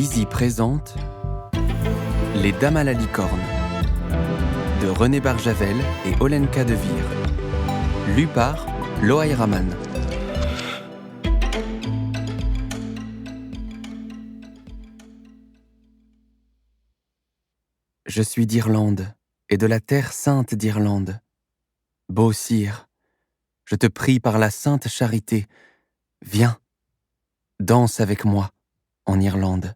Lizzie présente Les Dames à la licorne de René Barjavel et Olenka De Vere, lu par Loaï Rahman. Je suis d'Irlande et de la terre sainte d'Irlande. Beau sire, je te prie par la sainte charité, viens, danse avec moi en Irlande.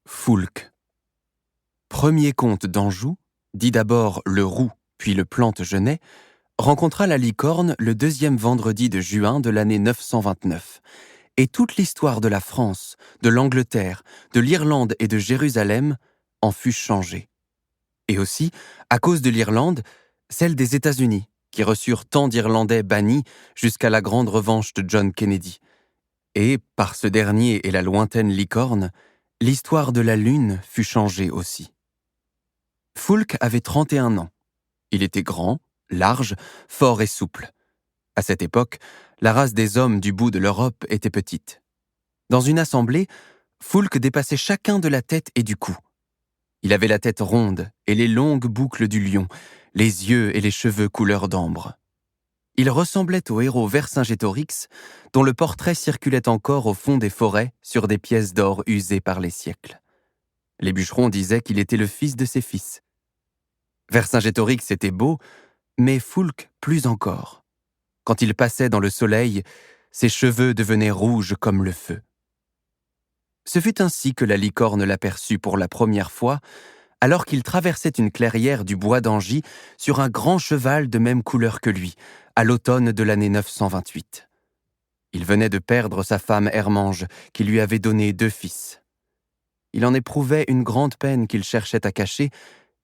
Foulques. Premier comte d'Anjou, dit d'abord le Roux puis le Plantagenet, rencontra la licorne le 2e vendredi de juin de l'année 929, et toute l'histoire de la France, de l'Angleterre, de l'Irlande et de Jérusalem en fut changée. Et aussi, à cause de l'Irlande, celle des États-Unis, qui reçurent tant d'Irlandais bannis jusqu'à la grande revanche de John Kennedy. Et, par ce dernier et la lointaine licorne, l'histoire de la Lune fut changée aussi. Foulques avait 31 ans. Il était grand, large, fort et souple. À cette époque, la race des hommes du bout de l'Europe était petite. Dans une assemblée, Foulques dépassait chacun de la tête et du cou. Il avait la tête ronde et les longues boucles du lion, les yeux et les cheveux couleur d'ambre. Il ressemblait au héros Vercingétorix, dont le portrait circulait encore au fond des forêts sur des pièces d'or usées par les siècles. Les bûcherons disaient qu'il était le fils de ses fils. Vercingétorix était beau, mais Foulques plus encore. Quand il passait dans le soleil, ses cheveux devenaient rouges comme le feu. Ce fut ainsi que la licorne l'aperçut pour la première fois, alors qu'il traversait une clairière du bois d'Angy sur un grand cheval de même couleur que lui, à l'automne de l'année 928. Il venait de perdre sa femme Hermange, qui lui avait donné 2 fils. Il en éprouvait une grande peine qu'il cherchait à cacher,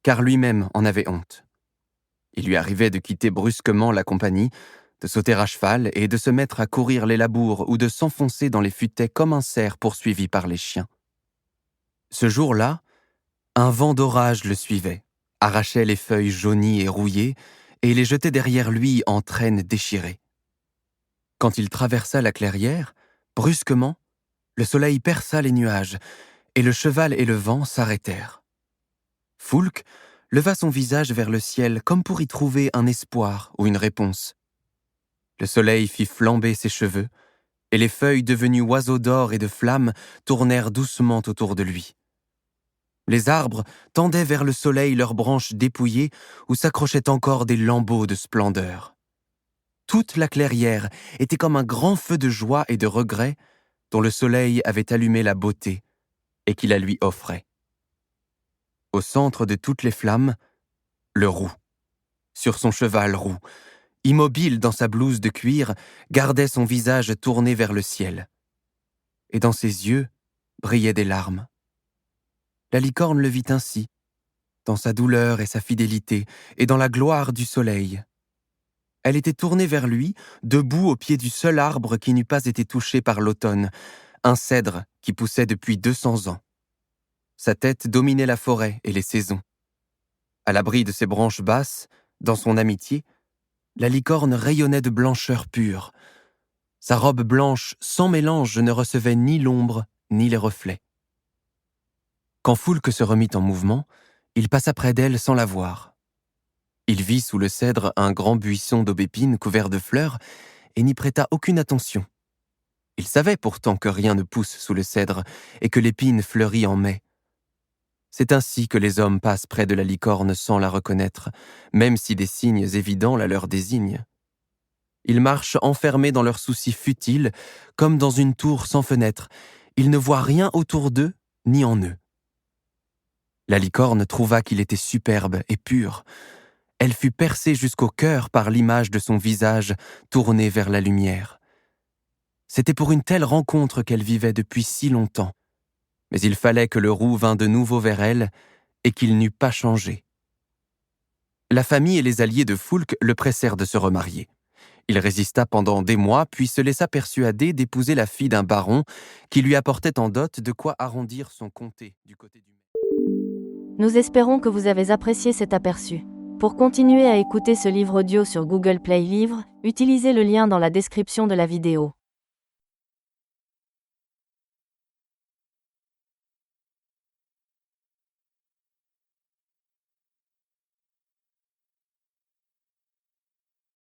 car lui-même en avait honte. Il lui arrivait de quitter brusquement la compagnie, de sauter à cheval et de se mettre à courir les labours ou de s'enfoncer dans les futaies comme un cerf poursuivi par les chiens. Ce jour-là, un vent d'orage le suivait, arrachait les feuilles jaunies et rouillées et les jetait derrière lui en traînes déchirées. Quand il traversa la clairière, brusquement, le soleil perça les nuages et le cheval et le vent s'arrêtèrent. Foulques leva son visage vers le ciel comme pour y trouver un espoir ou une réponse. Le soleil fit flamber ses cheveux, et les feuilles devenues oiseaux d'or et de flammes tournèrent doucement autour de lui. Les arbres tendaient vers le soleil leurs branches dépouillées où s'accrochaient encore des lambeaux de splendeur. Toute la clairière était comme un grand feu de joie et de regret dont le soleil avait allumé la beauté et qui la lui offrait. Au centre de toutes les flammes, le Roux, sur son cheval roux, immobile dans sa blouse de cuir, gardait son visage tourné vers le ciel. Et dans ses yeux brillaient des larmes. La licorne le vit ainsi, dans sa douleur et sa fidélité, et dans la gloire du soleil. Elle était tournée vers lui, debout au pied du seul arbre qui n'eût pas été touché par l'automne, un cèdre qui poussait depuis 200 ans. Sa tête dominait la forêt et les saisons. À l'abri de ses branches basses, dans son amitié, la licorne rayonnait de blancheur pure. Sa robe blanche sans mélange ne recevait ni l'ombre ni les reflets. Quand Foulques se remit en mouvement, il passa près d'elle sans la voir. Il vit sous le cèdre un grand buisson d'aubépines couvert de fleurs et n'y prêta aucune attention. Il savait pourtant que rien ne pousse sous le cèdre et que l'épine fleurit en mai. C'est ainsi que les hommes passent près de la licorne sans la reconnaître, même si des signes évidents la leur désignent. Ils marchent enfermés dans leurs soucis futiles, comme dans une tour sans fenêtre. Ils ne voient rien autour d'eux, ni en eux. La licorne trouva qu'il était superbe et pur. Elle fut percée jusqu'au cœur par l'image de son visage tourné vers la lumière. C'était pour une telle rencontre qu'elle vivait depuis si longtemps. Mais il fallait que le Roux vînt de nouveau vers elle et qu'il n'eût pas changé. La famille et les alliés de Foulques le pressèrent de se remarier. Il résista pendant des mois, puis se laissa persuader d'épouser la fille d'un baron qui lui apportait en dot de quoi arrondir son comté du côté du... Nous espérons que vous avez apprécié cet aperçu. Pour continuer à écouter ce livre audio sur Google Play Livres, utilisez le lien dans la description de la vidéo.